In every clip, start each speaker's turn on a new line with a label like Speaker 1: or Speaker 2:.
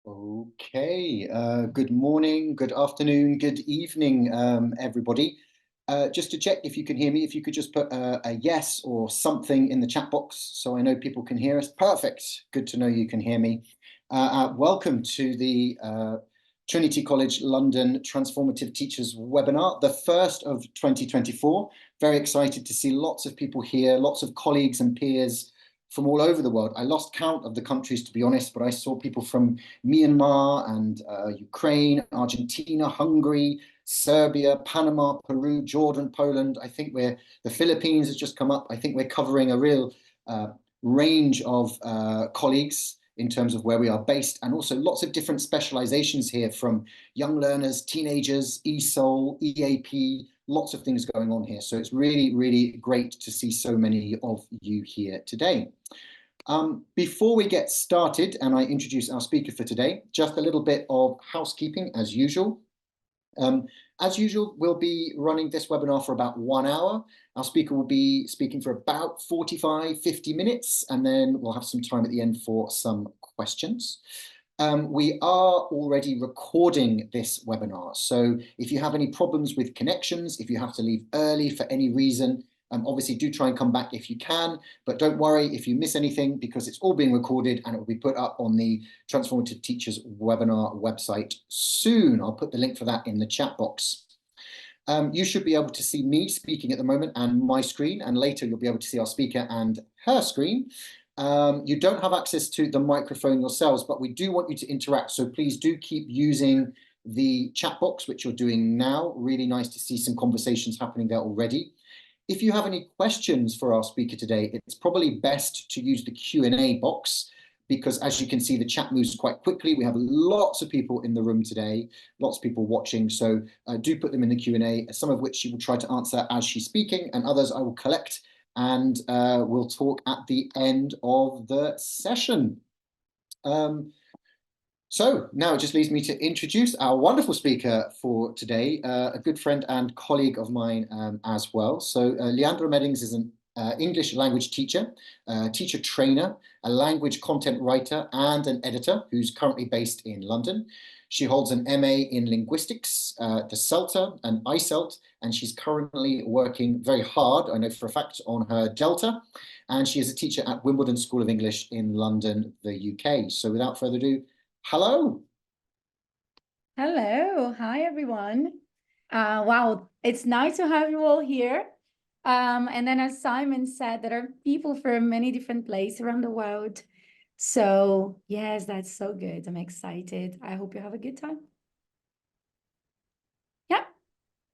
Speaker 1: Okay, good morning, good afternoon, good evening, everybody. Just to check if you can hear me, if you could just put a yes or something in the chat box so I know people can hear us. Perfect. Good to know you can hear me. Welcome to the Trinity College London Transformative Teachers webinar, the first of 2024. Very excited to see lots of people here, lots of colleagues and peers from all over the world. I lost count of the countries, to be honest, but I saw people from Myanmar and Ukraine, Argentina, Hungary, Serbia, Panama, Peru, Jordan, Poland. I think the Philippines has just come up. I think we're covering a real range of colleagues in terms of where we are based, and also lots of different specializations here, from young learners, teenagers, ESOL, EAP, lots of things going on here. So it's really, really great to see so many of you here today. Before we get started and I introduce our speaker for today, just a little bit of housekeeping as usual. As usual, we'll be running this webinar for about 1 hour. Our speaker will be speaking for about 45, 50 minutes, and then we'll have some time at the end for some questions. We are already recording this webinar, so if you have any problems with connections, if you have to leave early for any reason, obviously do try and come back if you can, but don't worry if you miss anything, because it's all being recorded and it will be put up on the Transformative Teachers webinar website soon. I'll put the link for that in the chat box. You should be able to see me speaking at the moment and my screen, and later you'll be able to see our speaker and her screen. You don't have access to the microphone yourselves, but we do want you to interact, so please do keep using the chat box, which you're doing now. Really nice to see some conversations happening there already. If you have any questions for our speaker today, it's probably best to use the Q&A box, because as you can see, the chat moves quite quickly. We have lots of people in the room today, lots of people watching, so do put them in the Q&A, some of which she will try to answer as she's speaking, and others I will collect and we'll talk at the end of the session. So now it just leaves me to introduce our wonderful speaker for today, a good friend and colleague of mine as well. So Leandra Meddings is an English language teacher, teacher trainer, a language content writer and an editor who's currently based in London. She holds an MA in Linguistics, the CELTA and ICELT, and she's currently working very hard, I know for a fact, on her Delta, and she is a teacher at Wimbledon School of English in London, the UK. So without further ado, hello.
Speaker 2: Hello. Hi, everyone. Wow, it's nice to have you all here. And then as Simon said, there are people from many different places around the world. So yes, that's so good. I'm excited. I hope you have a good time. Yeah.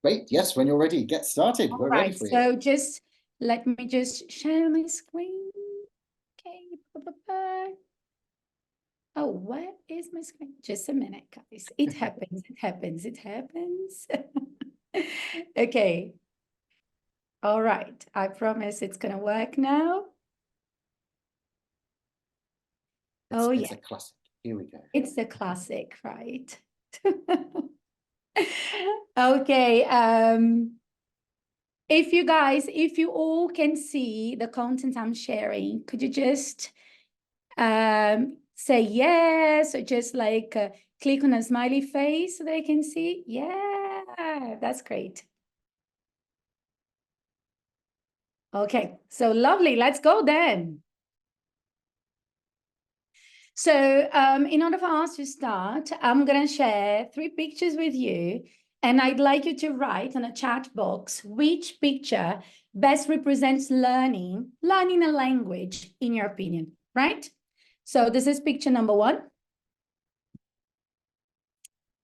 Speaker 1: Great. Yes, when you're ready, get started. We're ready for you.
Speaker 2: So just let me just share my screen. Okay. Oh, what is my screen? Just a minute, guys. It happens, it happens, it happens. Okay. All right. I promise it's going to work now.
Speaker 1: It's a classic. Here we go.
Speaker 2: It's a classic, right? Okay. If you all can see the content I'm sharing, could you just say yes, or just like click on a smiley face so they can see? Yeah, that's great. Okay, so lovely. Let's go then. So in order for us to start, I'm going to share 3 pictures with you, and I'd like you to write on a chat box which picture best represents learning a language in your opinion, right? So this is picture number 1.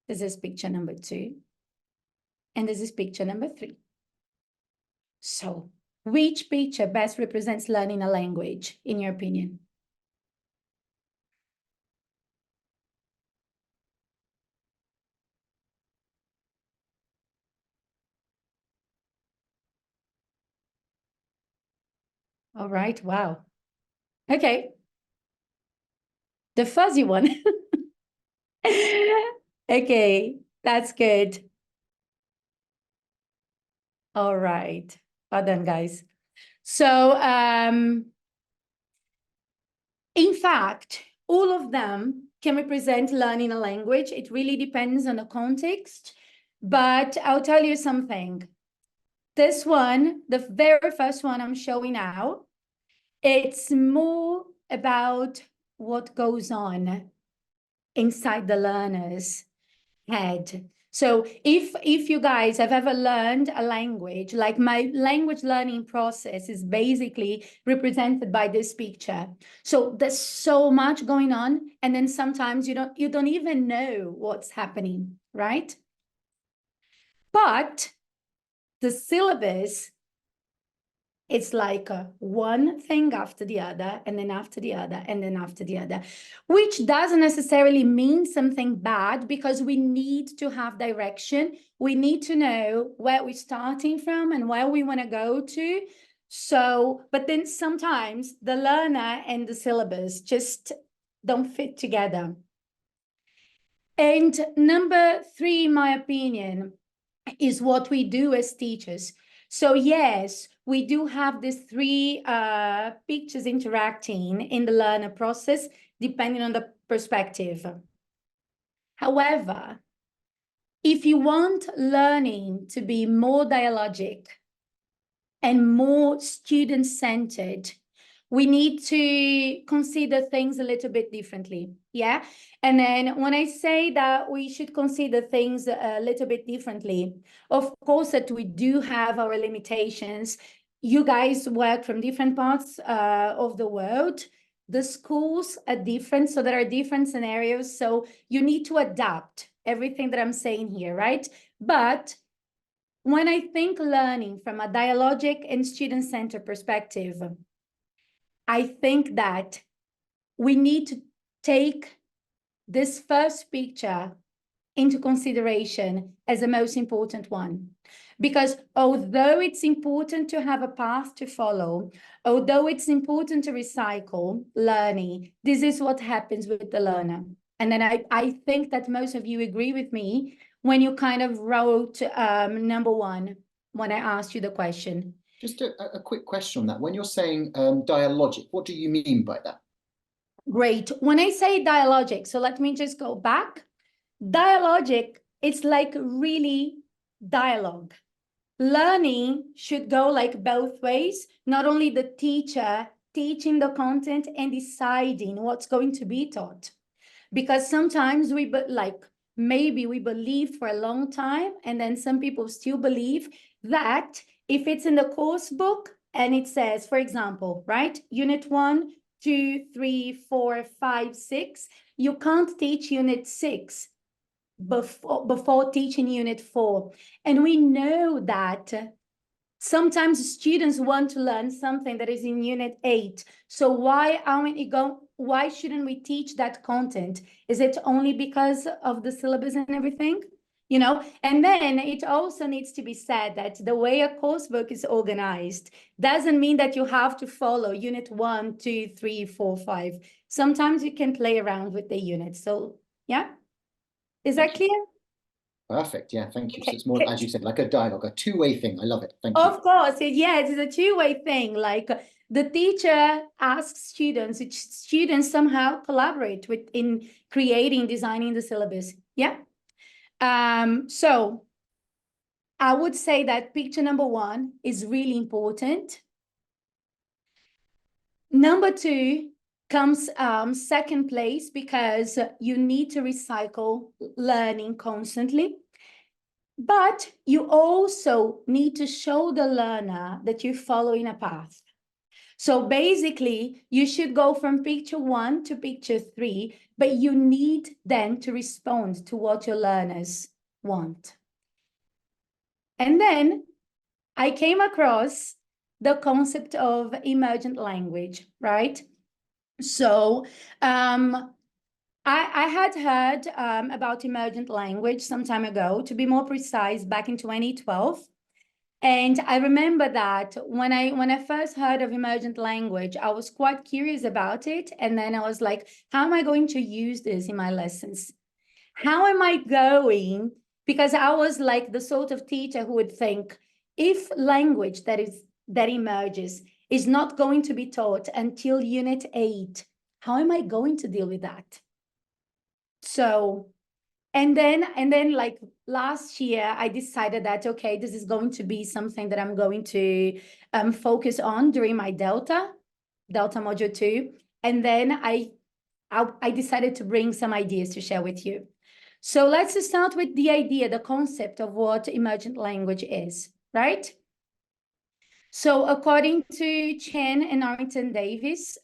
Speaker 2: This is picture number 2. And this is picture number 3. So which picture best represents learning a language in your opinion? All right, wow. Okay. The fuzzy one. Okay, that's good. All right. Well done, guys. So, in fact, all of them can represent learning a language. It really depends on the context. But I'll tell you something. This one, the very first one I'm showing now, it's more about what goes on inside the learner's head. So if you guys have ever learned a language, like my language learning process is basically represented by this picture. So there's so much going on, and then sometimes you don't even know what's happening, right? But the syllabus, it's like one thing after the other, and then after the other, and then after the other, which doesn't necessarily mean something bad, because we need to have direction. We need to know where we're starting from and where we want to go to. So, but then sometimes the learner and the syllabus just don't fit together. And number 3, in my opinion, is what we do as teachers. So yes, we do have these 3 pictures interacting in the learner process, depending on the perspective. However, if you want learning to be more dialogic and more student-centered, we need to consider things a little bit differently, yeah? And then when I say that we should consider things a little bit differently, of course that we do have our limitations. You guys work from different parts of the world. The schools are different, so there are different scenarios. So you need to adapt everything that I'm saying here, right? But when I think learning from a dialogic and student-centered perspective, I think that we need to take this first picture into consideration as the most important one. Because although it's important to have a path to follow, although it's important to recycle learning, this is what happens with the learner. And then I think that most of you agree with me when you kind of wrote number 1, when I asked you the question.
Speaker 1: Just a quick question on that. When you're saying dialogic, what do you mean by that?
Speaker 2: Great. When I say dialogic, so let me just go back. Dialogic, it's like really dialogue. Learning should go like both ways, not only the teacher teaching the content and deciding what's going to be taught. Because sometimes maybe we believe for a long time, and then some people still believe that if it's in the course book and it says, for example, right, unit 1, 2, 3, 4, 5, 6, you can't teach unit 6 before teaching unit 4. And we know that sometimes students want to learn something that is in unit 8. So why shouldn't we teach that content? Is it only because of the syllabus and everything? You know, and then it also needs to be said that the way a course book is organized doesn't mean that you have to follow unit 1, 2, 3, 4, 5. Sometimes you can play around with the units. So yeah, is that clear?
Speaker 1: Perfect. Yeah, thank you.
Speaker 2: Okay.
Speaker 1: So it's more, as you said, like a dialogue, a two-way thing. I love it. Thank you.
Speaker 2: Of course, yes, it's a two-way thing. Like the teacher asks students, which students somehow collaborate with in creating, designing the syllabus. Yeah. So I would say that picture number 1 is really important. Number 2 comes second place, because you need to recycle learning constantly. But you also need to show the learner that you're following a path. So basically, you should go from picture 1 to picture 3, but you need then to respond to what your learners want. And then I came across the concept of emergent language, right? So I had heard about emergent language some time ago, to be more precise, back in 2012. And I remember that when I first heard of emergent language, I was quite curious about it. And then I was like, how am I going to use this in my lessons? How am I going? Because I was like the sort of teacher who would think, if language that emerges is not going to be taught until unit 8, how am I going to deal with that? So, and then like last year, I decided that, okay, this is going to be something that I'm going to focus on during my Delta module 2. And then I decided to bring some ideas to share with you. So let's start with the idea, the concept of what emergent language is, right? So according to Chen and Arrington Davis,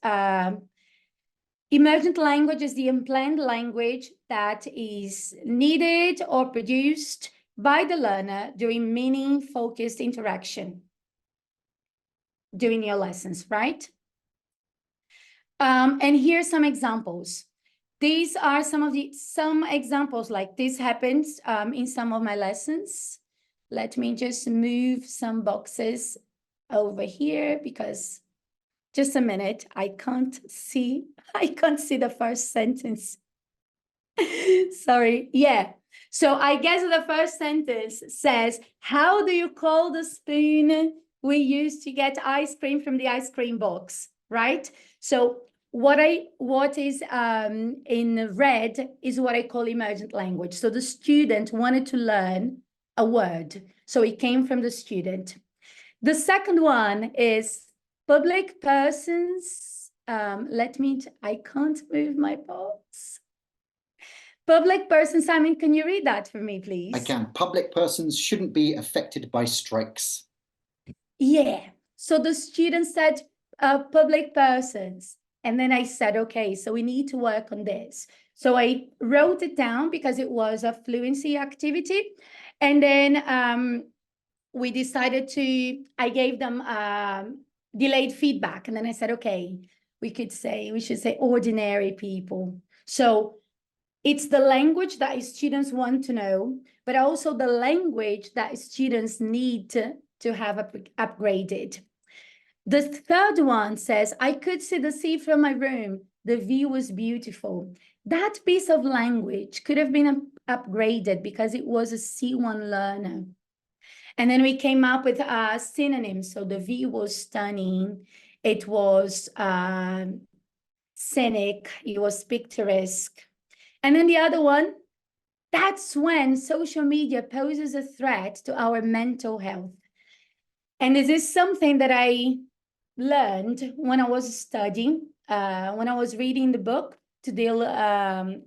Speaker 2: emergent language is the unplanned language that is needed or produced by the learner during meaning-focused interaction during your lessons, right? And here's some examples. These are some examples like this happens in some of my lessons. Let me just move some boxes over here because just a minute, I can't see the first sentence. Sorry, yeah. So I guess the first sentence says, how do you call the spoon we use to get ice cream from the ice cream box, right? So what is in red is what I call emergent language. So the student wanted to learn a word. So it came from the student. The second one is public persons. I can't move my box. Public persons, Simon, can you read that for me, please?
Speaker 1: I can. Public persons shouldn't be affected by strikes.
Speaker 2: Yeah. So the student said public persons. And then I said, okay, so we need to work on this. So I wrote it down because it was a fluency activity. And then we decided I gave them delayed feedback. And then I said, okay, we should say ordinary people. So it's the language that students want to know, but also the language that students need to have upgraded. The third one says, I could see the sea from my room. The view was beautiful. That piece of language could have been upgraded because it was a C1 learner. And then we came up with synonyms. So the view was stunning. It was scenic. It was picturesque. And then the other one, that's when social media poses a threat to our mental health. And this is something that I learned when I was studying, when I was reading the book to deal and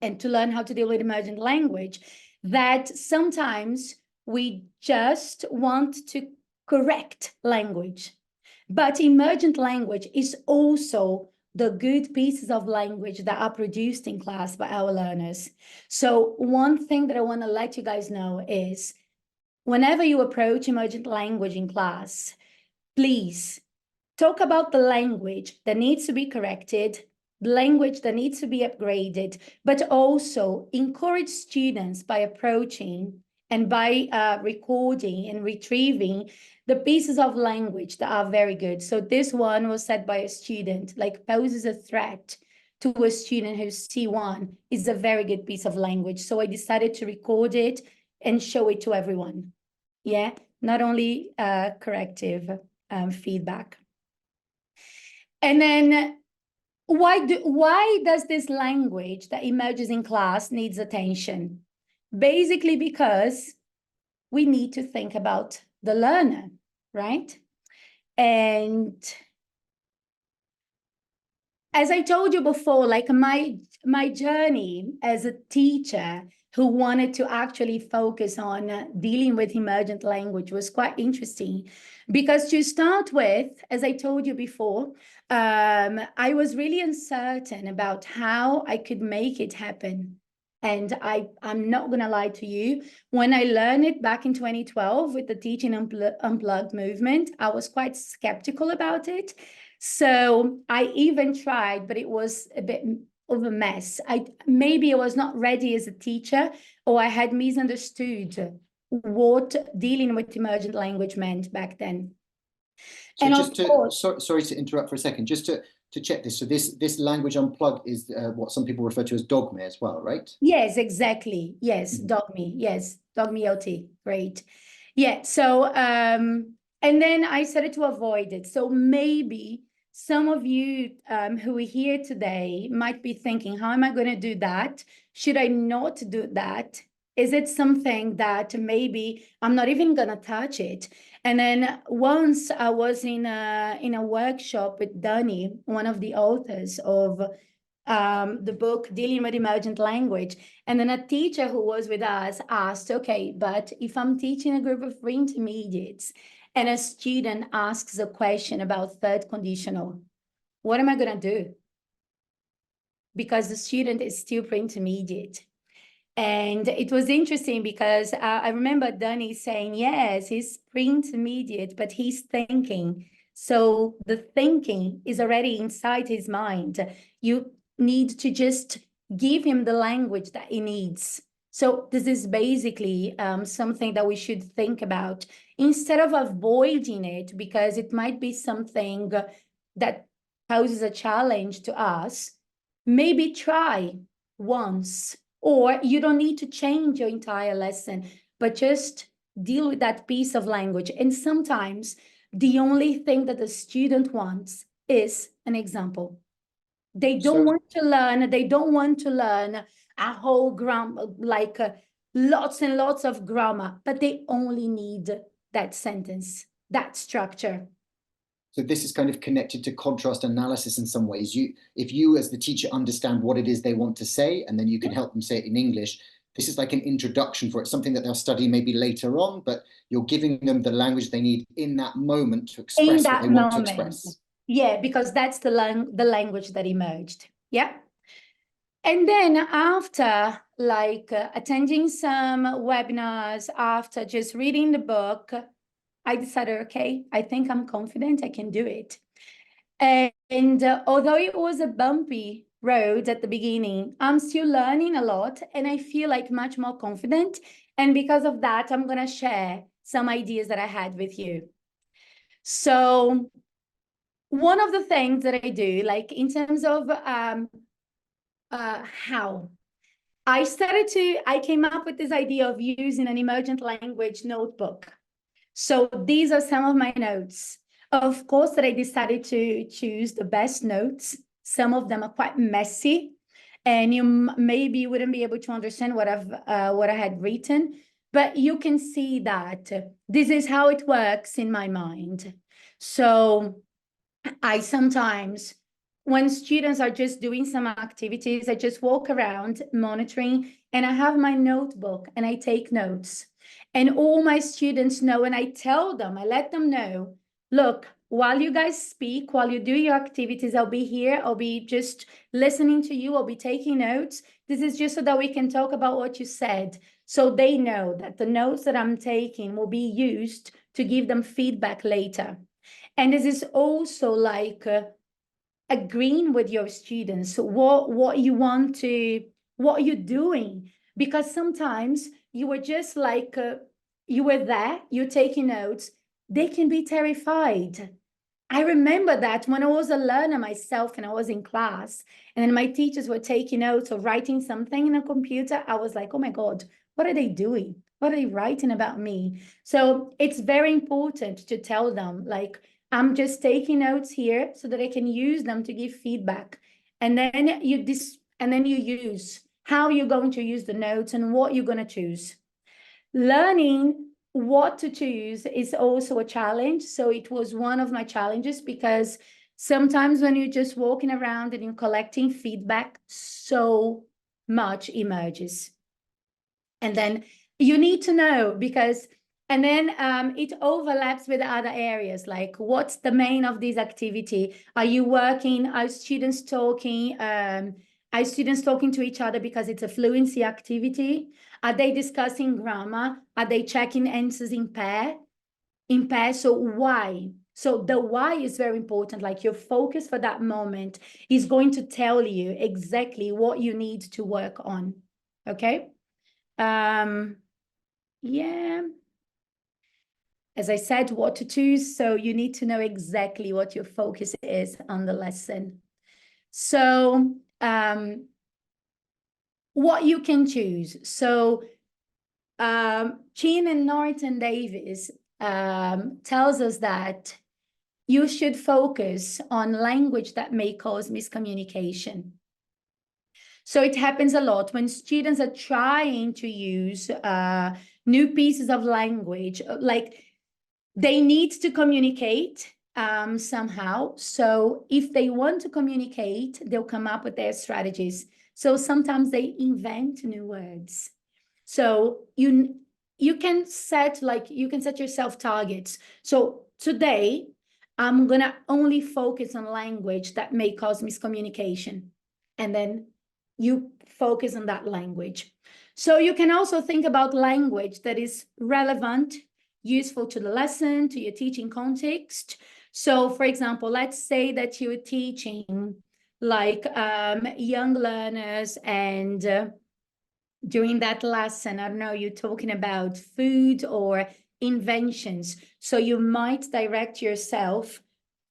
Speaker 2: to learn how to deal with emergent language, that sometimes we just want to correct language. But emergent language is also the good pieces of language that are produced in class by our learners. So one thing that I want to let you guys know is whenever you approach emergent language in class, please talk about the language that needs to be corrected, the language that needs to be upgraded, but also encourage students by approaching and by recording and retrieving the pieces of language that are very good. So this one was said by a student, like poses a threat to a student who's C1 is a very good piece of language. So I decided to record it and show it to everyone. Yeah, not only corrective feedback. And then why does this language that emerges in class needs attention? Basically because we need to think about the learner, right? And as I told you before, like my journey as a teacher who wanted to actually focus on dealing with emergent language was quite interesting. Because to start with, as I told you before, I was really uncertain about how I could make it happen. And I'm not going to lie to you, when I learned it back in 2012 with the Teaching Unplugged movement, I was quite skeptical about it. So I even tried, but it was a bit of a mess. Maybe I was not ready as a teacher, or I had misunderstood what dealing with emergent language meant back then.
Speaker 1: So
Speaker 2: and
Speaker 1: just to, sorry to interrupt for a second, just to check this. So this language unplugged is what some people refer to as dogme as well, right?
Speaker 2: Yes, exactly. Yes, dogme. Yes, dogme LT. Great. Yeah. So and then I started to avoid it. So maybe some of you who are here today might be thinking, how am I going to do that? Should I not do that? Is it something that maybe I'm not even going to touch it? And then once I was in a workshop with Danny, one of the authors of the book Dealing with Emergent Language. And then a teacher who was with us asked, okay, but if I'm teaching a group of pre-intermediates and a student asks a question about third conditional, what am I going to do? Because the student is still pre-intermediate. And it was interesting because I remember Danny saying, yes, he's pre-intermediate, but he's thinking. So the thinking is already inside his mind. You need to just give him the language that he needs. So this is basically something that we should think about instead of avoiding it, because it might be something that poses a challenge to us. Maybe try once, or you don't need to change your entire lesson, but just deal with that piece of language. And sometimes the only thing that the student wants is an example. They don't want to learn a whole grammar, like lots and lots of grammar, but they only need that sentence, that structure.
Speaker 1: So this is kind of connected to contrast analysis in some ways. If you as the teacher understand what it is they want to say, and then you can help them say it in English, this is like an introduction for it, something that they'll study maybe later on, but you're giving them the language they need in that moment to express what they want to express.
Speaker 2: Yeah, because that's the language that emerged. Yeah. And then after attending some webinars, after just reading the book, I decided, okay, I think I'm confident I can do it. And although it was a bumpy road at the beginning, I'm still learning a lot and I feel like much more confident. And because of that, I'm going to share some ideas that I had with you. So one of the things that I do, like in terms of how I came up with this idea of using an emergent language notebook. So these are some of my notes. Of course, that I decided to choose the best notes. Some of them are quite messy, and you maybe wouldn't be able to understand what I had written, but you can see that this is how it works in my mind. So I sometimes, when students are just doing some activities, I just walk around monitoring and I have my notebook and I take notes. And all my students know, and I tell them, I let them know, look, while you guys speak, while you do your activities, I'll be here, I'll be just listening to you, I'll be taking notes. This is just so that we can talk about what you said. So they know that the notes that I'm taking will be used to give them feedback later. And this is also like agreeing with your students, what you want to, what you're doing, because sometimes you were just like, you were there, you're taking notes, they can be terrified. I remember that when I was a learner myself and I was in class and then my teachers were taking notes or writing something in a computer, I was like, oh my God, what are they doing? What are they writing about me? So it's very important to tell them, like, I'm just taking notes here so that I can use them to give feedback. And then you use how you're going to use the notes and what you're going to choose. Learning what to choose is also a challenge. So it was one of my challenges because sometimes when you're just walking around and you're collecting feedback, so much emerges. And then you need to know because, and then it overlaps with other areas, like what's the main of this activity? Are you working, are students talking to each other because it's a fluency activity? Are they discussing grammar? Are they checking answers in pair? So why? So the why is very important. Like your focus for that moment is going to tell you exactly what you need to work on. Okay. Yeah. As I said, what to choose. So you need to know exactly what your focus is on the lesson. So what you can choose. So Chin and Norton Davis tells us that you should focus on language that may cause miscommunication. So it happens a lot when students are trying to use new pieces of language, like they need to communicate somehow. So if they want to communicate, they'll come up with their strategies. So sometimes they invent new words. So you can set yourself targets. So today, I'm gonna only focus on language that may cause miscommunication. And then you focus on that language. So you can also think about language that is relevant, useful to the lesson, to your teaching context. So for example, let's say that you're teaching like young learners, and during that lesson, I don't know, you're talking about food or inventions. So you might direct yourself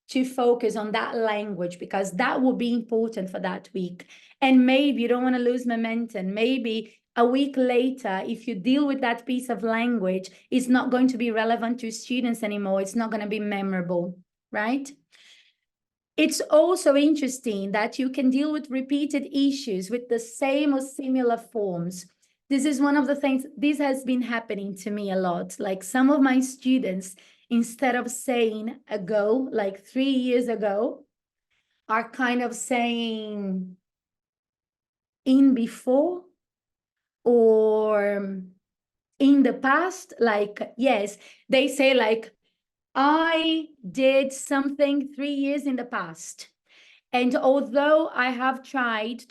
Speaker 2: to focus on that language because that will be important for that week. And maybe you don't want to lose momentum. Maybe a week later, if you deal with that piece of language, it's not going to be relevant to students anymore. It's not going to be memorable, right? It's also interesting that you can deal with repeated issues with the same or similar forms. This is one of the things, this has been happening to me a lot. Like some of my students, instead of saying ago, like 3 years ago, are kind of saying in before or in the past. Like, yes, they say like, I did something 3 years in the past. And although I have tried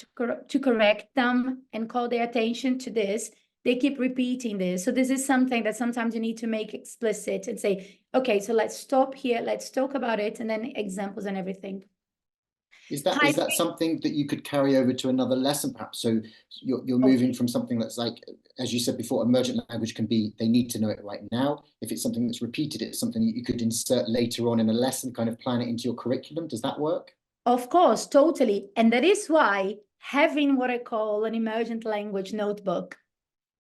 Speaker 2: to correct them and call their attention to this, they keep repeating this. So this is something that sometimes you need to make explicit and say, okay, so let's stop here, let's talk about it, and then examples and everything.
Speaker 1: Is that something that you could carry over to another lesson, perhaps? So you're moving from something that's like, as you said before, emergent language can be, they need to know it right now. If it's something that's repeated, it's something that you could insert later on in a lesson, kind of plan it into your curriculum. Does that work?
Speaker 2: Of course, totally. And that is why having what I call an emergent language notebook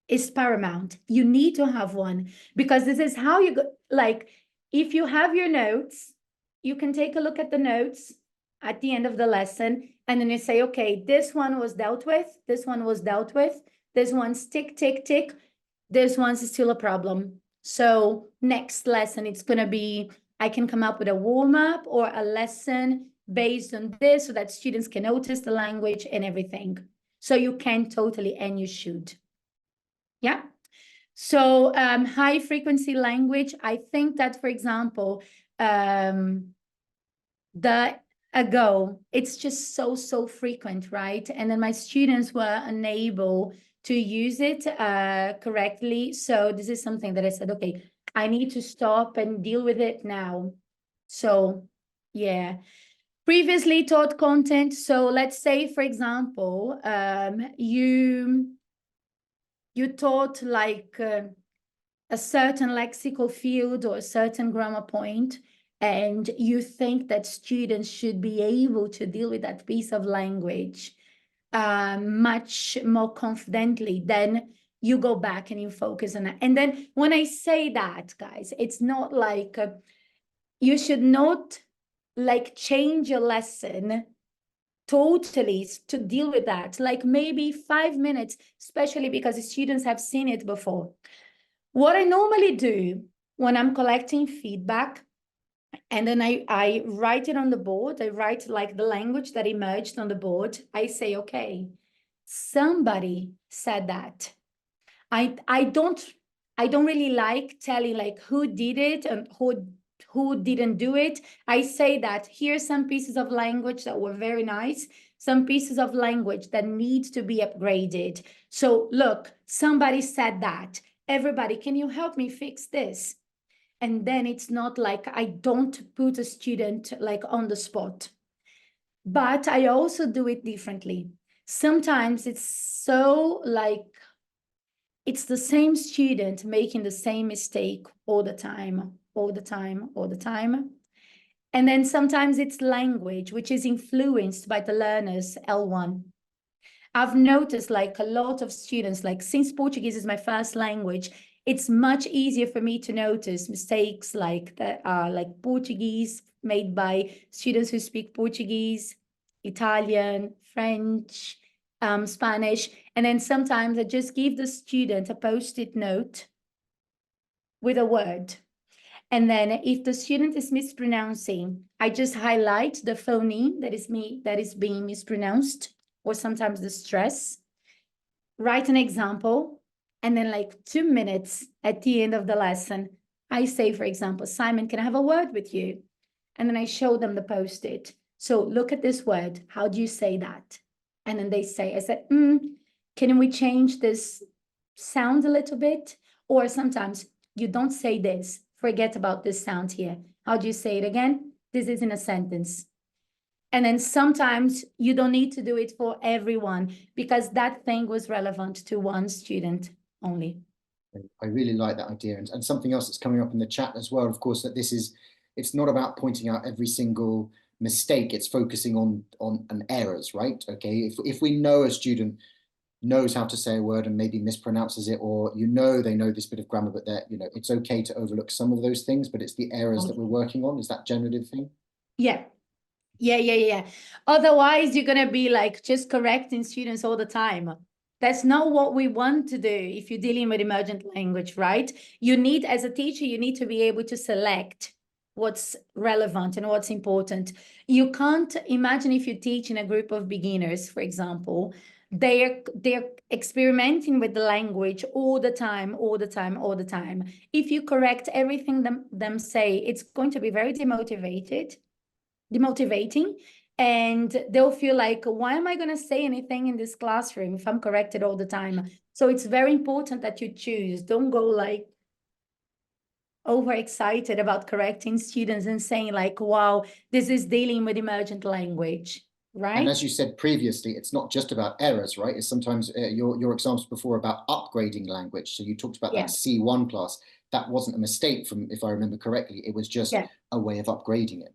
Speaker 2: is paramount. You need to have one because this is how you go. Like, if you have your notes, you can take a look at the notes at the end of the lesson, and then you say, okay, this one was dealt with, this one was dealt with, this one's tick, tick, tick, this one's still a problem. So next lesson, it's going to be, I can come up with a warm-up or a lesson based on this so that students can notice the language and everything. So you can totally, and you should. Yeah. So high frequency language, I think that, for example, the ago, it's just so frequent, right? And then my students were unable to use it correctly. So this is something that I said, okay, I need to stop and deal with it now. So yeah. Previously taught content. So let's say, for example, you taught like a certain lexical field or a certain grammar point, and you think that students should be able to deal with that piece of language much more confidently, then you go back and you focus on that. And then when I say that, guys, it's not like you should not like change your lesson totally to deal with that. Like maybe 5 minutes, especially because the students have seen it before. What I normally do when I'm collecting feedback, and then I write it on the board, I write like the language that emerged on the board. I say, okay, somebody said that. I don't really like telling like who did it and who didn't do it. I say that here's some pieces of language that were very nice, some pieces of language that need to be upgraded. So look, somebody said that. Everybody, can you help me fix this? And then it's not like I don't put a student like on the spot, but I also do it differently. Sometimes it's so like, it's the same student making the same mistake all the time. And then sometimes it's language, which is influenced by the learner's L1. I've noticed like a lot of students, like since Portuguese is my first language, it's much easier for me to notice mistakes like that are like Portuguese made by students who speak Portuguese, Italian, French, Spanish. And then sometimes I just give the student a post-it note with a word. And then if the student is mispronouncing, I just highlight the phoneme that is being mispronounced, or sometimes the stress, write an example, and then like 2 minutes at the end of the lesson, I say, for example, Simon, can I have a word with you? And then I show them the post-it. So look at this word. How do you say that? And then they say, I said, can we change this sound a little bit? Or sometimes you don't say this. Forget about this sound here. How do you say it again? This is in a sentence. And then sometimes you don't need to do it for everyone because that thing was relevant to one student only.
Speaker 1: I really like that idea. And something else that's coming up in the chat as well, of course, that it's not about pointing out every single mistake, it's focusing on errors, right? Okay, if we know a student knows how to say a word and maybe mispronounces it, or they know this bit of grammar, but it's okay to overlook some of those things, but it's the errors that we're working on. Is that generative thing?
Speaker 2: Yeah. Otherwise, you're gonna be like just correcting students all the time. That's not what we want to do if you're dealing with emergent language, right? You need, as a teacher, you need to be able to select what's relevant and what's important. You can't imagine if you teach in a group of beginners, for example, they're experimenting with the language all the time. If you correct everything them say, it's going to be very demotivating, and they'll feel like, why am I going to say anything in this classroom if I'm corrected all the time? So it's very important that you choose. Don't go like overexcited about correcting students and saying like, wow, this is dealing with emergent language, right?
Speaker 1: And as you said previously, it's not just about errors, right? It's sometimes your examples before about upgrading language. So you talked about that C1 class. That wasn't a mistake, if I remember correctly. It was just a way of upgrading it.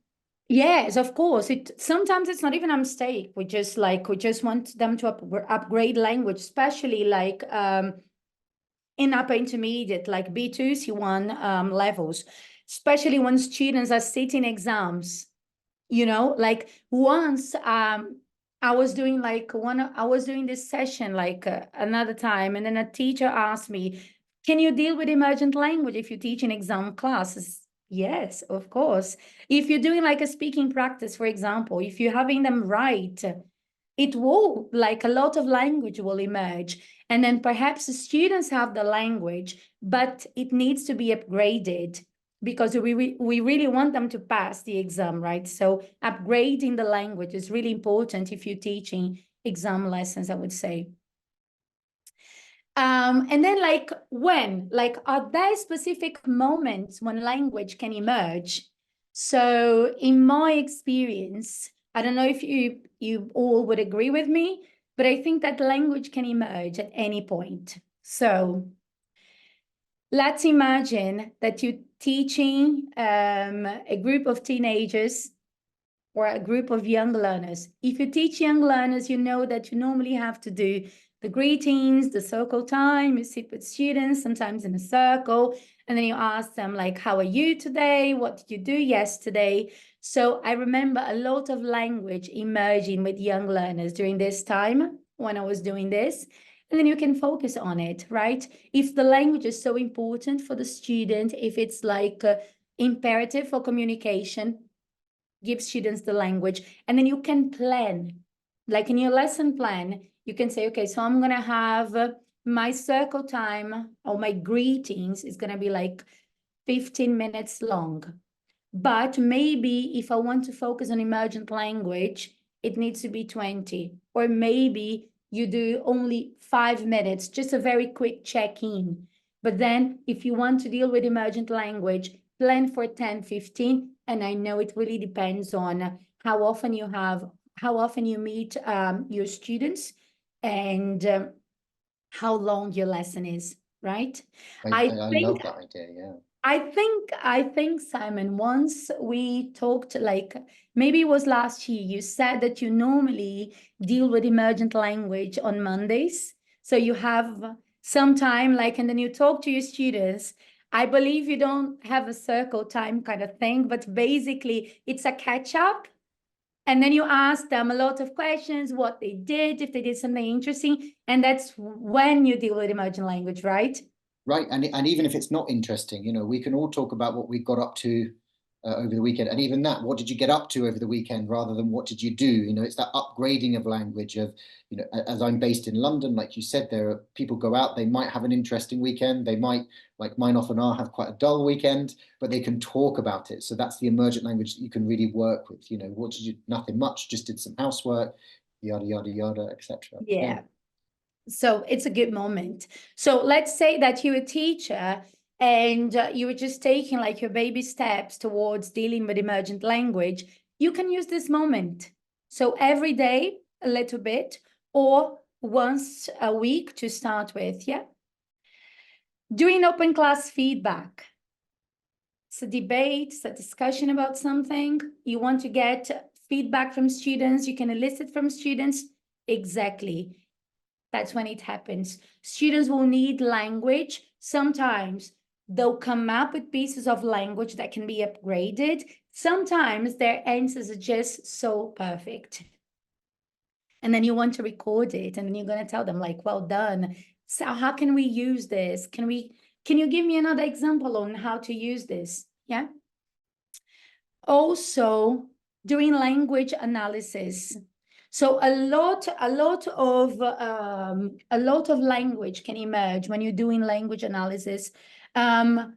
Speaker 2: Yes, of course. Sometimes it's not even a mistake. We just want them to upgrade language, especially like in upper intermediate, like B2, C1 levels, especially when students are sitting exams. Like once I was doing this session like another time, and then a teacher asked me, can you deal with emergent language if you teach in exam classes? Yes, of course. If you're doing like a speaking practice, for example, if you're having them write, it will, like a lot of language will emerge. And then perhaps the students have the language, but it needs to be upgraded because we really want them to pass the exam, right? So upgrading the language is really important if you're teaching exam lessons, I would say. And then are there specific moments when language can emerge? So in my experience, I don't know if you all would agree with me, but I think that language can emerge at any point. So let's imagine that you're teaching a group of teenagers or a group of young learners. If you teach young learners, you know that you normally have to do the greetings, the circle time, you sit with students, sometimes in a circle, and then you ask them like, how are you today? What did you do yesterday? So I remember a lot of language emerging with young learners during this time when I was doing this. And then you can focus on it, right? If the language is so important for the student, if it's like imperative for communication, give students the language, and then you can plan. Like in your lesson plan, you can say, okay, so I'm gonna have my circle time or my greetings is gonna be like 15 minutes long. But maybe if I want to focus on emergent language, it needs to be 20. Or maybe you do only 5 minutes, just a very quick check-in. But then if you want to deal with emergent language, plan for 10, 15. And I know it really depends on how often you meet your students and how long your lesson is, right?
Speaker 1: I love that idea, yeah.
Speaker 2: I think, Simon, once we talked, like maybe it was last year, you said that you normally deal with emergent language on Mondays. So you have sometime, like, and then you talk to your students. I believe you don't have a circle time kind of thing, but basically it's a catch up. And then you ask them a lot of questions, what they did, if they did something interesting. And that's when you deal with emergent language, right?
Speaker 1: Right, and even if it's not interesting, you know, we can all talk about what we got up to over the weekend, and even that, what did you get up to over the weekend, rather than what did you do? You know, it's that upgrading of language. Of, you know, as I'm based in London, like you said, there are people go out, they might have an interesting weekend, they might, like mine often are, have quite a dull weekend, but they can talk about it. So that's the emergent language that you can really work with. You know, what did you? Nothing much, just did some housework, yada yada yada, etc.
Speaker 2: Yeah. So it's a good moment. So let's say that you're a teacher and you were just taking like your baby steps towards dealing with emergent language. You can use this moment. So every day, a little bit, or once a week to start with. Yeah. Doing open class feedback. It's a debate, it's a discussion about something. You want to get feedback from students. You can elicit from students. Exactly. That's when it happens. Students will need language. Sometimes they'll come up with pieces of language that can be upgraded. Sometimes their answers are just so perfect. And then you want to record it, and then you're going to tell them like, well done. So how can we use this? Can you give me another example on how to use this? Yeah. Also, doing language analysis. So a lot of language can emerge when you're doing language analysis. When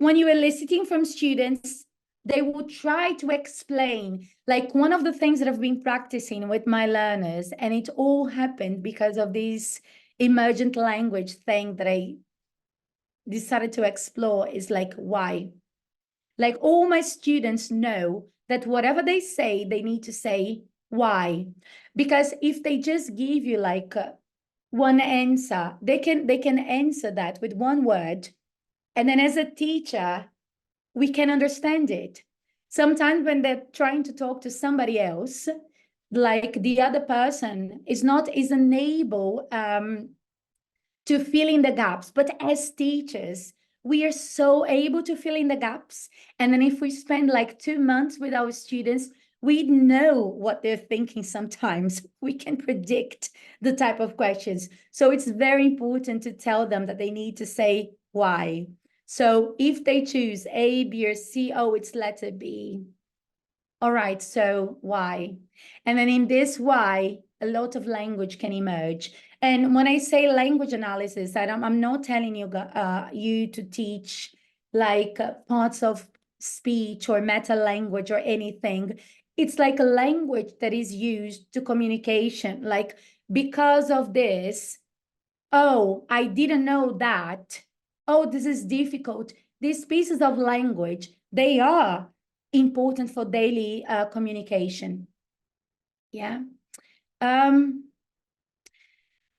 Speaker 2: you're eliciting from students, they will try to explain. Like, one of the things that I've been practicing with my learners, and it all happened because of this emergent language thing that I decided to explore, is like, why? Like, all my students know that whatever they say, they need to say why. Because if they just give you like one answer, they can answer that with one word. And then as a teacher, we can understand it. Sometimes when they're trying to talk to somebody else, like the other person isn't able to fill in the gaps. But as teachers, we are so able to fill in the gaps. And then if we spend like 2 months with our students, we know what they're thinking sometimes. We can predict the type of questions. So it's very important to tell them that they need to say why. So if they choose A, B, or C, oh, it's letter B. All right, so why? And then in this why, a lot of language can emerge. And when I say language analysis, I'm not telling you you to teach like parts of speech or meta language or anything. It's like a language that is used to communication. Like, because of this, oh, I didn't know that. Oh, this is difficult. These pieces of language, they are important for daily communication. Yeah.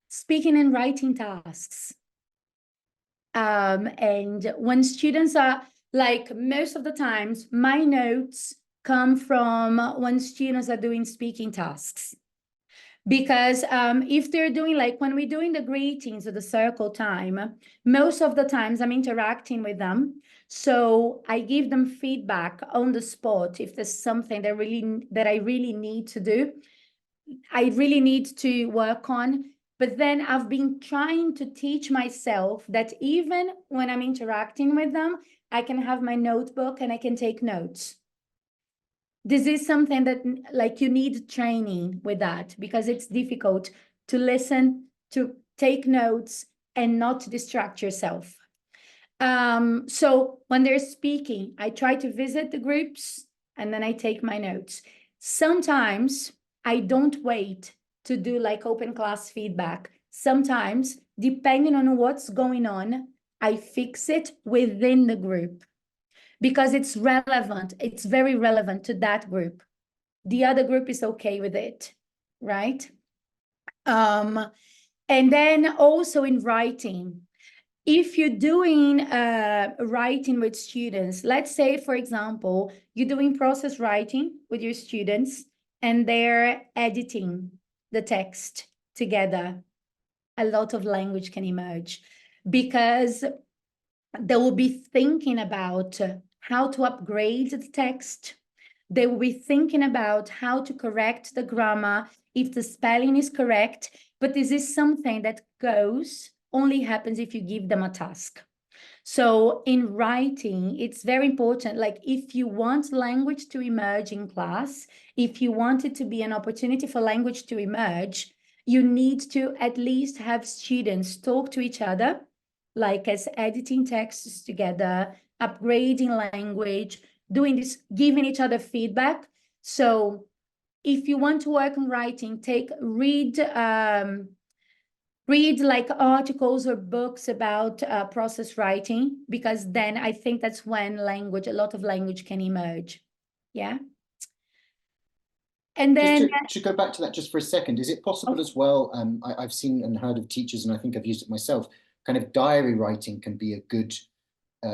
Speaker 2: Speaking and writing tasks. And when students are like, most of the times, my notes come from when students are doing speaking tasks. Because if they're doing, like when we're doing the greetings or the circle time, most of the times I'm interacting with them. So I give them feedback on the spot if there's something that I really need to do. I really need to work on. But then I've been trying to teach myself that even when I'm interacting with them, I can have my notebook and I can take notes. This is something that like you need training with that, because it's difficult to listen, to take notes and not distract yourself. So when they're speaking, I try to visit the groups and then I take my notes. Sometimes I don't wait to do like open class feedback. Sometimes, depending on what's going on, I fix it within the group, because it's relevant. It's very relevant to that group. The other group is okay with it, right? And then also in writing, if you're doing writing with students, let's say, for example, you're doing process writing with your students and they're editing the text together. a lot of language can emerge, because they will be thinking about how to upgrade the text. They will be thinking about how to correct the grammar, if the spelling is correct. But this is something that only happens if you give them a task. So in writing, it's very important. Like, if you want language to emerge in class, if you want it to be an opportunity for language to emerge, you need to at least have students talk to each other, like as editing texts together, upgrading language, doing this, giving each other feedback. So if you want to work on writing, read like articles or books about process writing, because then I think that's when a lot of language can emerge. Yeah. And then
Speaker 1: just to go back to that just for a second, is it possible as well? I've seen and heard of teachers, and I think I've used it myself. Kind of diary writing can be a good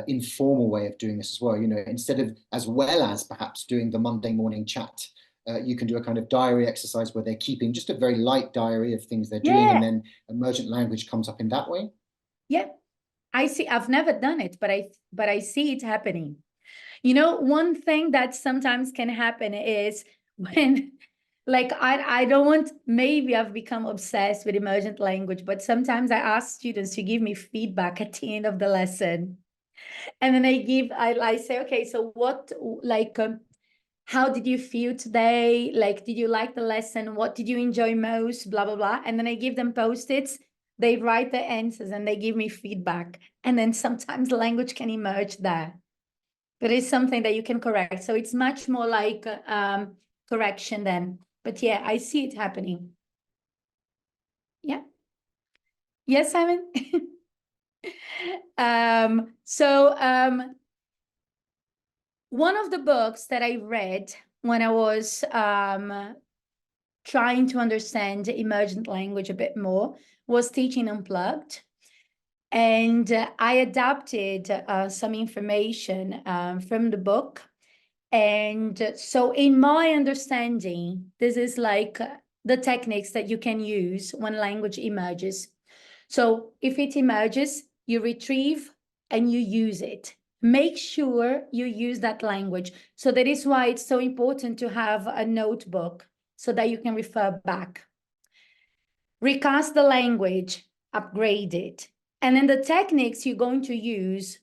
Speaker 1: informal way of doing this as well. You know, instead of, as well as perhaps doing the Monday morning chat, you can do a kind of diary exercise where they're keeping just a very light diary of things they're doing, and then emergent language comes up in that way.
Speaker 2: Yeah, I see. I've never done it, but I see it happening. You know, one thing that sometimes can happen is when, like, I don't want, maybe I've become obsessed with emergent language, but sometimes I ask students to give me feedback at the end of the lesson. And then I say, okay, so what, like, how did you feel today? Like, did you like the lesson? What did you enjoy most? Blah, blah, blah. And then I give them Post-its. They write their answers and they give me feedback. And then sometimes language can emerge there. But it's something that you can correct. So it's much more like correction then. But yeah, I see it happening. Yeah. Yes, Simon? One of the books that I read when I was trying to understand emergent language a bit more was Teaching Unplugged. And I adapted some information from the book. And so in my understanding, this is like the techniques that you can use when language emerges. So if it emerges, you retrieve and you use it. Make sure you use that language. So that is why it's so important to have a notebook so that you can refer back. Recast the language, upgrade it. And then the techniques you're going to use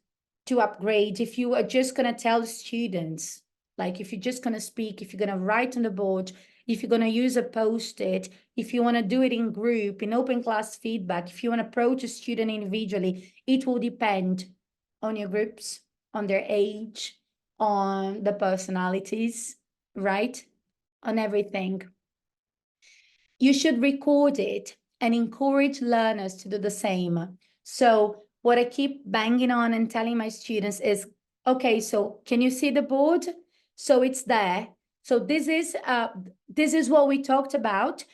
Speaker 2: to upgrade, if you are just going to tell students, like if you're just going to speak, if you're going to write on the board, if you're going to use a Post-it, if you want to do it in group, in open class feedback, if you want to approach a student individually, it will depend on your groups, on their age, on the personalities, right? On everything. You should record it and encourage learners to do the same. So what I keep banging on and telling my students is, okay, so can you see the board? So it's there. So this is what we talked about.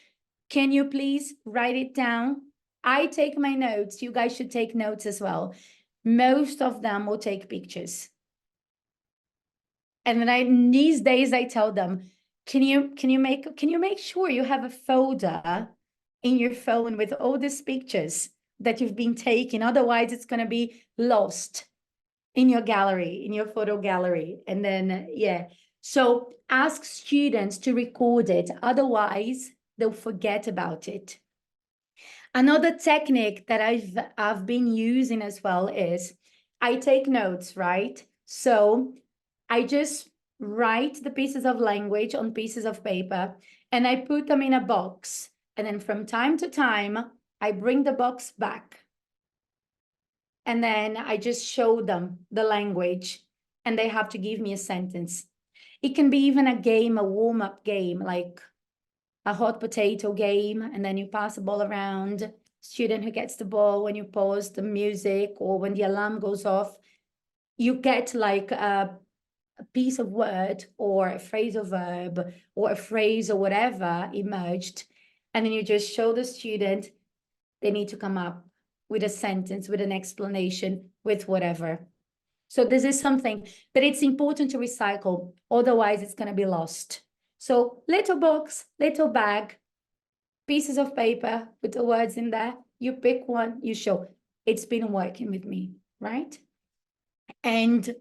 Speaker 2: Can you please write it down? I take my notes. You guys should take notes as well. Most of them will take pictures. And then these days I tell them, can you make sure you have a folder in your phone with all these pictures that you've been taking? Otherwise, it's going to be lost in your gallery, in your photo gallery. And then, yeah. So ask students to record it. Otherwise, they'll forget about it. Another technique that I've been using as well is I take notes, right? So I just write the pieces of language on pieces of paper and I put them in a box. And then from time to time, I bring the box back. And then I just show them the language and they have to give me a sentence. It can be even a game, a warm-up game, like a hot potato game. And then you pass the ball around. Student who gets the ball when you pause the music or when the alarm goes off, you get like a piece of word or a phrasal verb or a phrase or whatever emerged. And then you just show the student, they need to come up with a sentence, with an explanation, with whatever. So this is something, but it's important to recycle. Otherwise, it's going to be lost. So little box, little bag, pieces of paper with the words in there, you pick one, you show. It's been working with me, right? And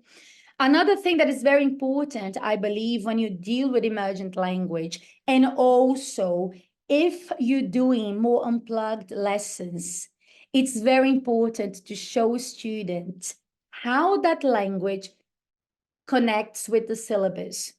Speaker 2: another thing that is very important, I believe, when you deal with emergent language, and also if you're doing more unplugged lessons, it's very important to show students how that language connects with the syllabus.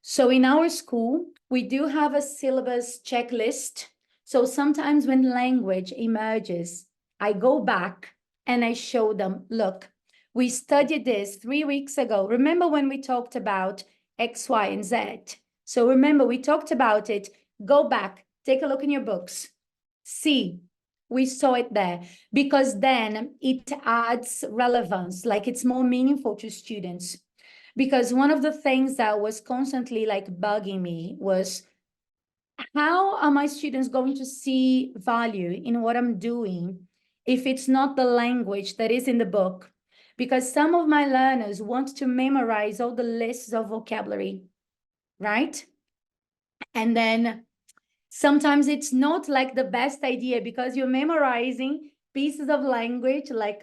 Speaker 2: So in our school, we do have a syllabus checklist. So sometimes when language emerges, I go back and I show them, look, we studied this 3 weeks ago. Remember when we talked about X, Y, and Z? So remember, we talked about it. Go back, take a look in your books. See, we saw it there, because then it adds relevance, like it's more meaningful to students. Because one of the things that was constantly like bugging me was, how are my students going to see value in what I'm doing if it's not the language that is in the book? Because some of my learners want to memorize all the lists of vocabulary, right? And then sometimes it's not like the best idea, because you're memorizing pieces of language like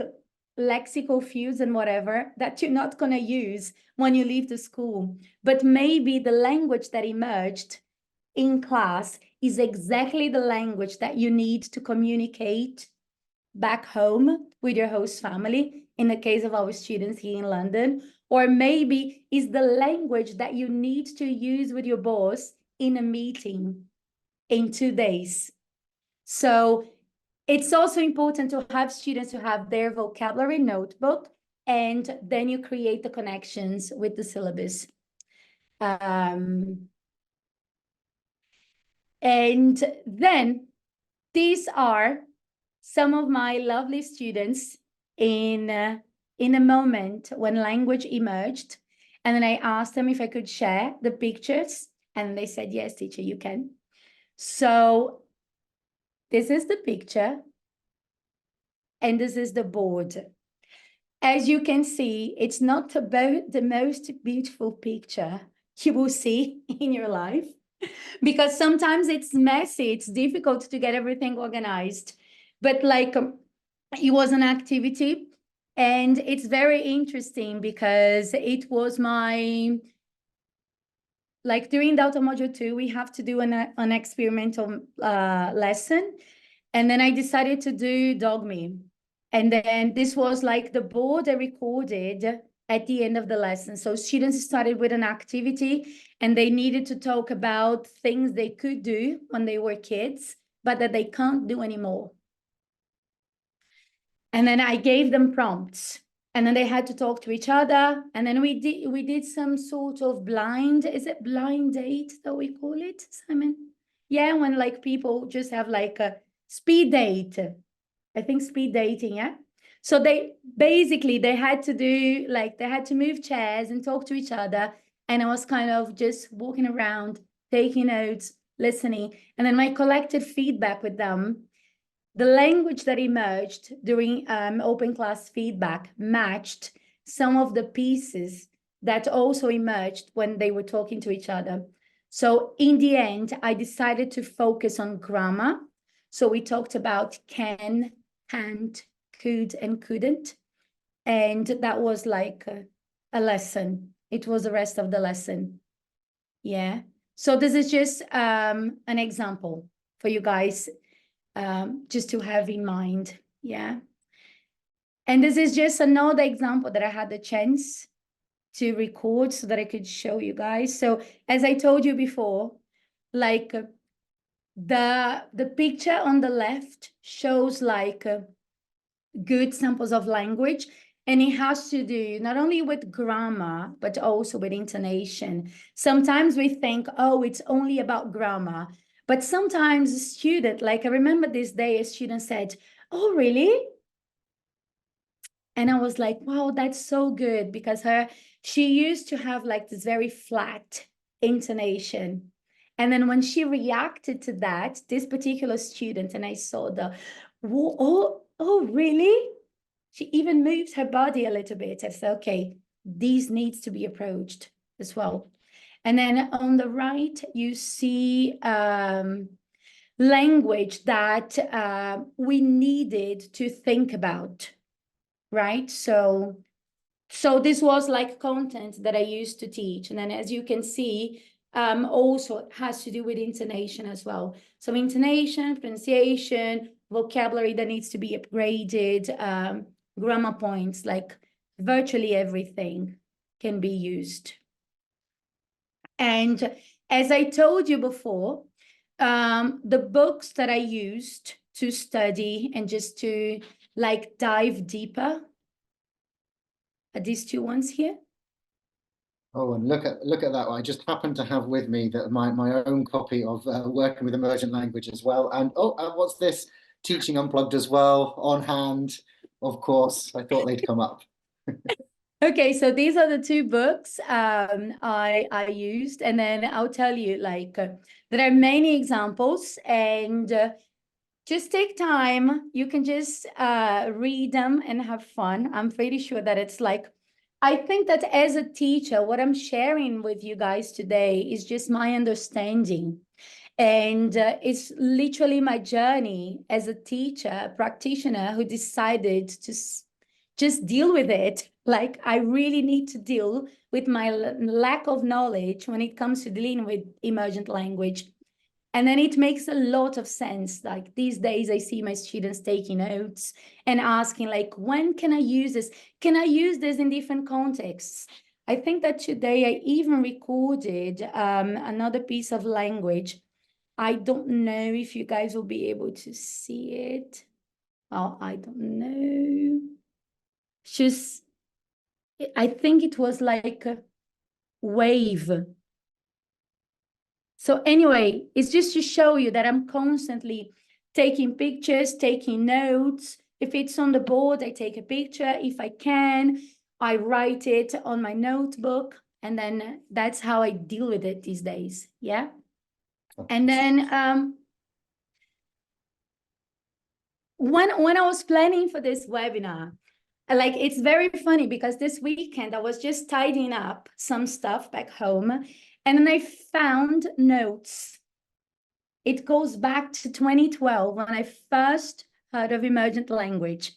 Speaker 2: lexical fuse and whatever that you're not going to use when you leave the school. But maybe the language that emerged in class is exactly the language that you need to communicate back home with your host family, in the case of our students here in London. Or maybe is the language that you need to use with your boss in a meeting in 2 days. So it's also important to have students who have their vocabulary notebook, and then you create the connections with the syllabus. And then these are some of my lovely students in a moment when language emerged. And then I asked them if I could share the pictures, and they said, yes, teacher, you can. So this is the picture, and this is the board. As you can see, it's not about the most beautiful picture you will see in your life, because sometimes it's messy, it's difficult to get everything organized. But like, it was an activity, and it's very interesting because it was my, like during Delta Module 2, we have to do an experimental lesson. And then I decided to do dog me. And then this was like the board I recorded at the end of the lesson. So students started with an activity, and they needed to talk about things they could do when they were kids, but that they can't do anymore. And then I gave them prompts, and then they had to talk to each other. And then we did some sort of blind, is it blind date that we call it, Simon? Yeah, when like people just have like a speed date. I think speed dating, yeah. So they had to do, like, they had to move chairs and talk to each other. And I was kind of just walking around, taking notes, listening. And then I collected feedback with them. The language that emerged during open class feedback matched some of the pieces that also emerged when they were talking to each other. So in the end, I decided to focus on grammar. So we talked about can, can't, could, and couldn't. And that was like a lesson. It was the rest of the lesson. Yeah. So this is just an example for you guys, just to have in mind. Yeah. And this is just another example that I had the chance to record so that I could show you guys. So as I told you before, like the picture on the left shows like good samples of language, and it has to do not only with grammar, but also with intonation. Sometimes we think, oh, it's only about grammar. But sometimes a student, like I remember this day, a student said, oh, really? And I was like, wow, that's so good, because she used to have like this very flat intonation. And then when she reacted to that, this particular student, and I saw oh, really? She even moved her body a little bit. I said, okay, these needs to be approached as well. And then on the right, you see language that we needed to think about, right? So this was like content that I used to teach. And then as you can see, also it has to do with intonation as well. So intonation, pronunciation, vocabulary that needs to be upgraded, grammar points, like virtually everything can be used. And as I told you before, the books that I used to study and just to like dive deeper are these two ones here.
Speaker 1: Oh, and look at that. I just happen to have with me that my own copy of Working with Emergent Language as well. And oh, and what's this? Teaching Unplugged as well on hand. Of course, I thought they'd come up.
Speaker 2: Okay, so these are the two books I used, and then I'll tell you like there are many examples, and just take time. You can just read them and have fun. I'm pretty sure that it's like, I think that as a teacher, what I'm sharing with you guys today is just my understanding. And it's literally my journey as a teacher, practitioner who decided to just deal with it. Like I really need to deal with my lack of knowledge when it comes to dealing with emergent language. And then it makes a lot of sense. Like these days, I see my students taking notes and asking like, when can I use this? Can I use this in different contexts? I think that today I even recorded another piece of language. I don't know if you guys will be able to see it. Oh, I don't know. Just, I think it was like a wave. So anyway, it's just to show you that I'm constantly taking pictures, taking notes. If it's on the board, I take a picture. If I can, I write it on my notebook. And then that's how I deal with it these days. Yeah. And then when I was planning for this webinar, like it's very funny because this weekend I was just tidying up some stuff back home, and then I found notes. It goes back to 2012 when I first heard of emergent language.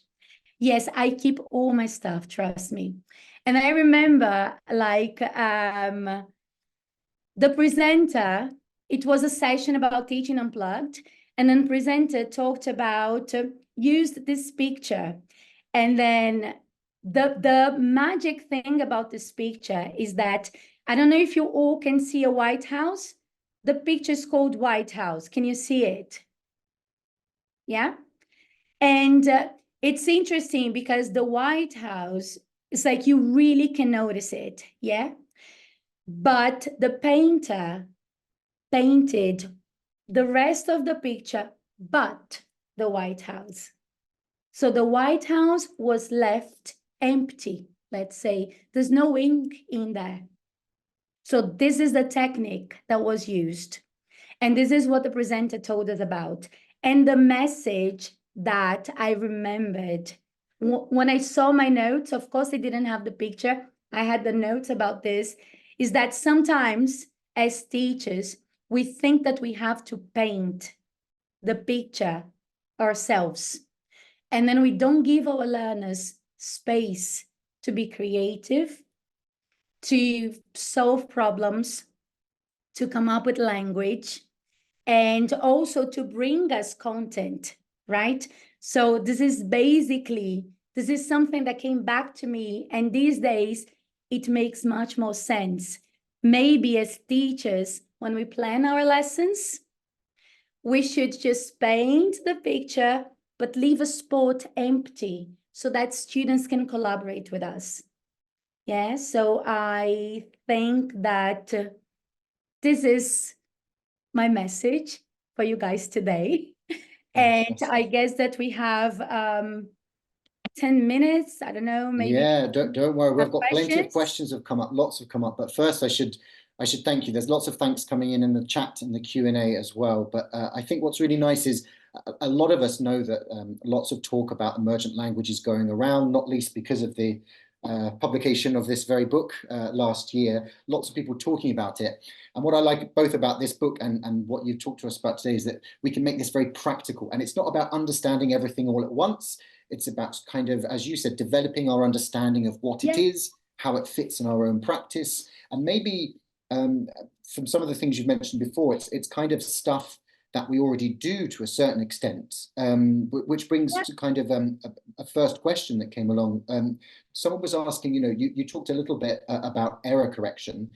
Speaker 2: Yes, I keep all my stuff, trust me. And I remember like the presenter, it was a session about teaching unplugged, and then presenter talked about used this picture. And then the magic thing about this picture is that, I don't know if you all can see a White House. The picture is called White House. Can you see it? Yeah. And it's interesting because the White House, it's like you really can notice it. Yeah. But the painter painted the rest of the picture, but the White House. So the White House was left empty, let's say. There's no ink in there. So this is the technique that was used. And this is what the presenter told us about. And the message that I remembered, when I saw my notes, of course, I didn't have the picture. I had the notes about this, is that sometimes as teachers, we think that we have to paint the picture ourselves. And then we don't give our learners space to be creative, to solve problems, to come up with language, and also to bring us content, right? So this is basically, this is something that came back to me. And these days, it makes much more sense. Maybe as teachers, when we plan our lessons, we should just paint the picture, but leave a spot empty so that students can collaborate with us. Yeah, so I think that this is my message for you guys today. And I guess that we have 10 minutes, I don't know, maybe.
Speaker 1: Yeah, don't worry. We've got
Speaker 2: questions.
Speaker 1: plenty of questions have come up, lots have come up. But first I should thank you. There's lots of thanks coming in the chat and the Q&A as well. But I think what's really nice is a lot of us know that lots of talk about emergent languages going around, not least because of the publication of this very book last year. Lots of people talking about it. And what I like both about this book and what you've talked to us about today is that we can make this very practical. And it's not about understanding everything all at once. It's about kind of, as you said, developing our understanding of what it is, how it fits in our own practice. And maybe from some of the things you've mentioned before, it's kind of stuff that we already do to a certain extent, which brings to kind of a first question that came along. Someone was asking, you talked a little bit about error correction.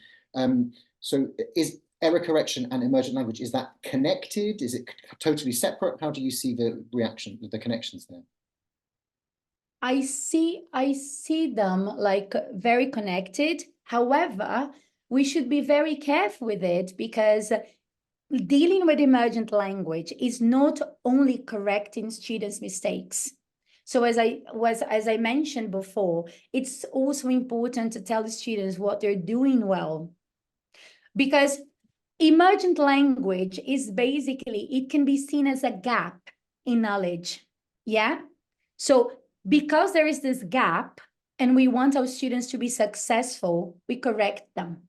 Speaker 1: So is error correction and emergent language, is that connected? Is it totally separate? How do you see the reaction, the connections there?
Speaker 2: I see them like very connected. However, we should be very careful with it, because dealing with emergent language is not only correcting students' mistakes. So as I mentioned before, it's also important to tell the students what they're doing well. Because emergent language is basically, it can be seen as a gap in knowledge. Yeah. So because there is this gap and we want our students to be successful, we correct them.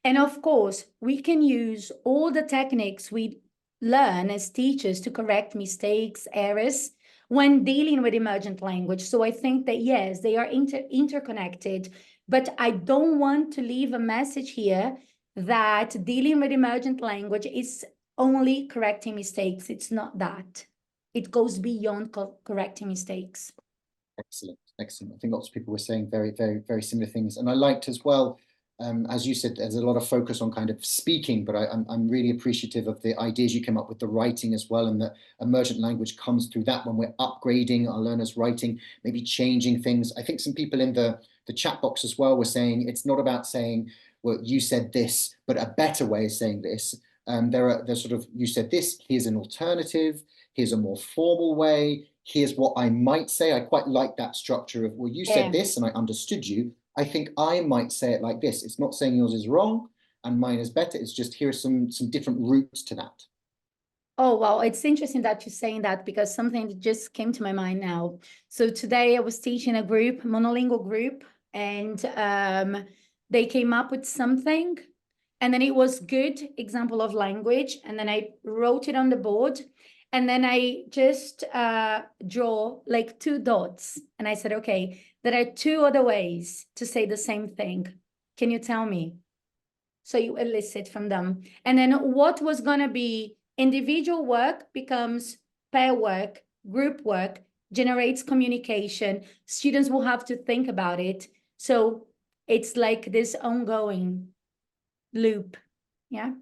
Speaker 2: And of course, we can use all the techniques we learn as teachers to correct mistakes, errors, when dealing with emergent language. So I think that, yes, they are interconnected, but I don't want to leave a message here that dealing with emergent language is only correcting mistakes. It's not that. It goes beyond correcting mistakes.
Speaker 1: Excellent, excellent. I think lots of people were saying very, very, very similar things. And I liked as well, as you said, there's a lot of focus on kind of speaking, but I'm really appreciative of the ideas you came up with, the writing as well, and that emergent language comes through that when we're upgrading our learners' writing, maybe changing things. I think some people in the chat box as well were saying it's not about saying, well, you said this, but a better way of saying this. There's sort of, you said this, here's an alternative, here's a more formal way, here's what I might say. I quite like that structure of, well, you said this and I understood you. I think I might say it like this. It's not saying yours is wrong and mine is better. It's just here's some different routes to that.
Speaker 2: Oh, well, it's interesting that you're saying that, because something that just came to my mind now. So today I was teaching a group, monolingual group, and they came up with something, and then it was good example of language, and then I wrote it on the board, and then I just draw like 2 dots, and I said, okay, there are 2 other ways to say the same thing. Can you tell me? So you elicit from them. And then what was going to be individual work becomes pair work, group work, generates communication. Students will have to think about it. So it's like this ongoing loop. Yeah.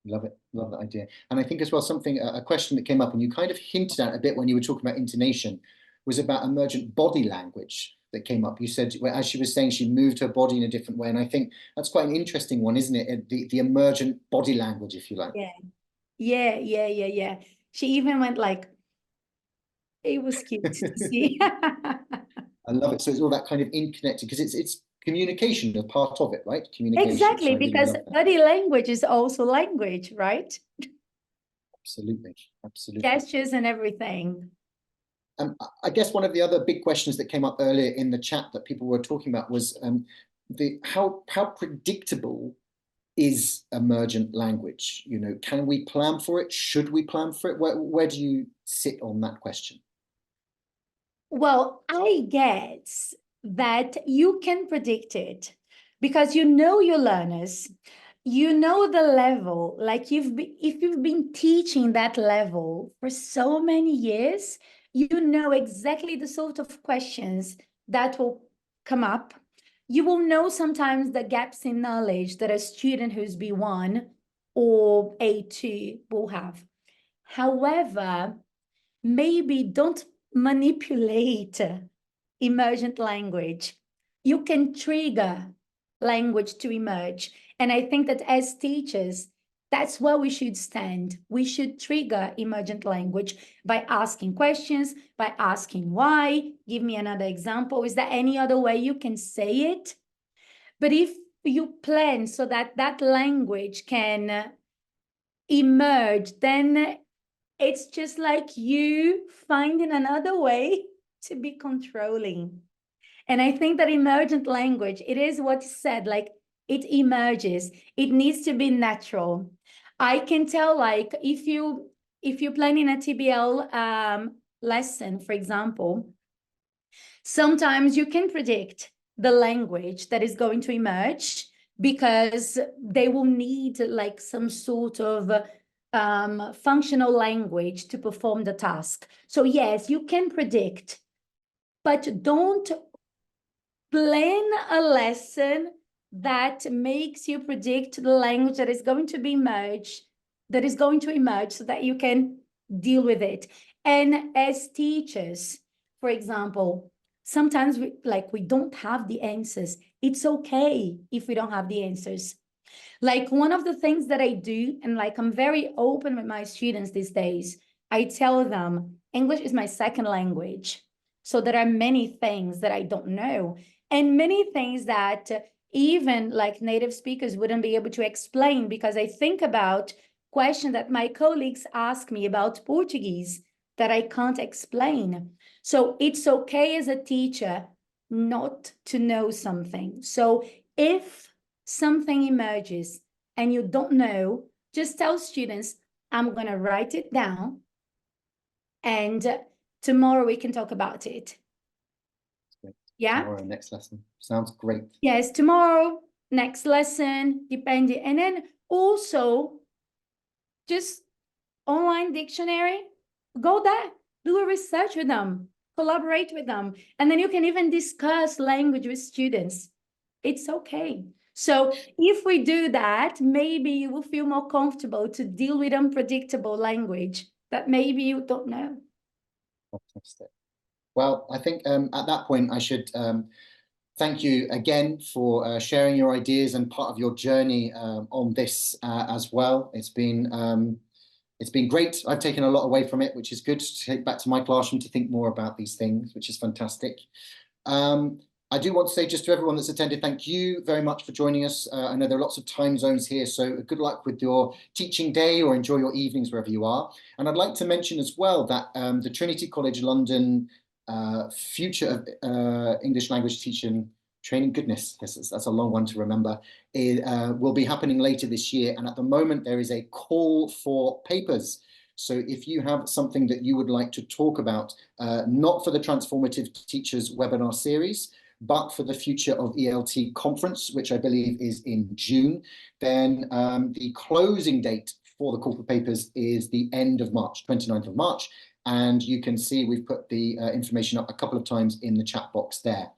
Speaker 1: Love it. Love that idea. And I think as well, a question that came up and you kind of hinted at a bit when you were talking about intonation was about emergent body language that came up. You said, well, as she was saying, she moved her body in a different way. And I think that's quite an interesting one, isn't it? The emergent body language, if you like.
Speaker 2: Yeah. She even went like, it was cute to see.
Speaker 1: I love it. So it's all that kind of interconnected, because it's communication, a part of it, right? Communication.
Speaker 2: Exactly,
Speaker 1: so
Speaker 2: because body language is also language, right?
Speaker 1: Absolutely, absolutely.
Speaker 2: Gestures and everything.
Speaker 1: I guess one of the other big questions that came up earlier in the chat that people were talking about was how predictable is emergent language? Can we plan for it? Should we plan for it? Where do you sit on that question?
Speaker 2: Well, I guess that you can predict it because you know your learners, you know the level, like if you've been teaching that level for so many years, you know exactly the sort of questions that will come up. You will know sometimes the gaps in knowledge that a student who's B1 or A2 will have. However, maybe don't manipulate emergent language. You can trigger language to emerge. And I think that as teachers, that's where we should stand. We should trigger emergent language by asking questions, by asking why. Give me another example. Is there any other way you can say it? But if you plan so that that language can emerge, then it's just like you finding another way to be controlling. And I think that emergent language, it is what you said, like it emerges. It needs to be natural. I can tell, like, if you're planning a TBL lesson, for example, sometimes you can predict the language that is going to emerge because they will need like some sort of functional language to perform the task. So yes, you can predict, but don't plan a lesson that makes you predict the language that is going to emerge so that you can deal with it. And as teachers, for example, sometimes we don't have the answers. It's okay if we don't have the answers. Like one of the things that I do, and like I'm very open with my students these days, I tell them English is my second language. So there are many things that I don't know, and many things that even like native speakers wouldn't be able to explain, because I think about questions that my colleagues ask me about Portuguese that I can't explain. So it's okay as a teacher not to know something. So if something emerges and you don't know, just tell students, I'm going to write it down and tomorrow we can talk about it. Yeah.
Speaker 1: Tomorrow, next lesson. Sounds great.
Speaker 2: Yes, tomorrow, next lesson, depending. And then also just online dictionary, go there, do a research with them, collaborate with them. And then you can even discuss language with students. It's okay. So if we do that, maybe you will feel more comfortable to deal with unpredictable language that maybe you don't know.
Speaker 1: Fantastic. Well, I think at that point I should thank you again for sharing your ideas and part of your journey on this as well. It's been great. I've taken a lot away from it, which is good to take back to my classroom to think more about these things, which is fantastic. I do want to say just to everyone that's attended, thank you very much for joining us. I know there are lots of time zones here, so good luck with your teaching day or enjoy your evenings wherever you are. And I'd like to mention as well that the Trinity College London Future of English Language Teaching Training, goodness, that's a long one to remember, will be happening later this year. And at the moment, there is a call for papers. So if you have something that you would like to talk about, not for the Transformative Teachers webinar series, but for the Future of ELT conference, which I believe is in June, then the closing date for the call for papers is the end of March, 29th of March. And you can see we've put the information up a couple of times in the chat box there.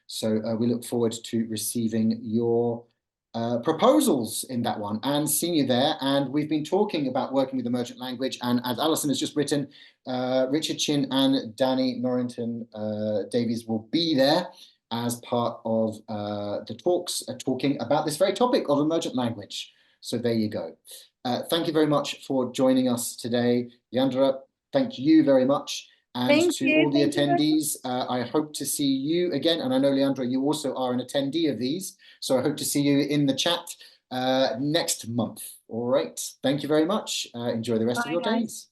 Speaker 1: So we look forward to receiving your proposals in that one and seeing you there. And we've been talking about working with emergent language. And as Alison has just written, Richard Chin and Danny Norrington Davies will be there as part of the talks talking about this very topic of emergent language. So there you go. Thank you very much for joining us today. Leandra, thank you very much. And to all the attendees, I hope to see you again. And I know, Leandra, you also are an attendee of these. So I hope to see you in the chat next month. All right. Thank you very much. Enjoy the rest of your days.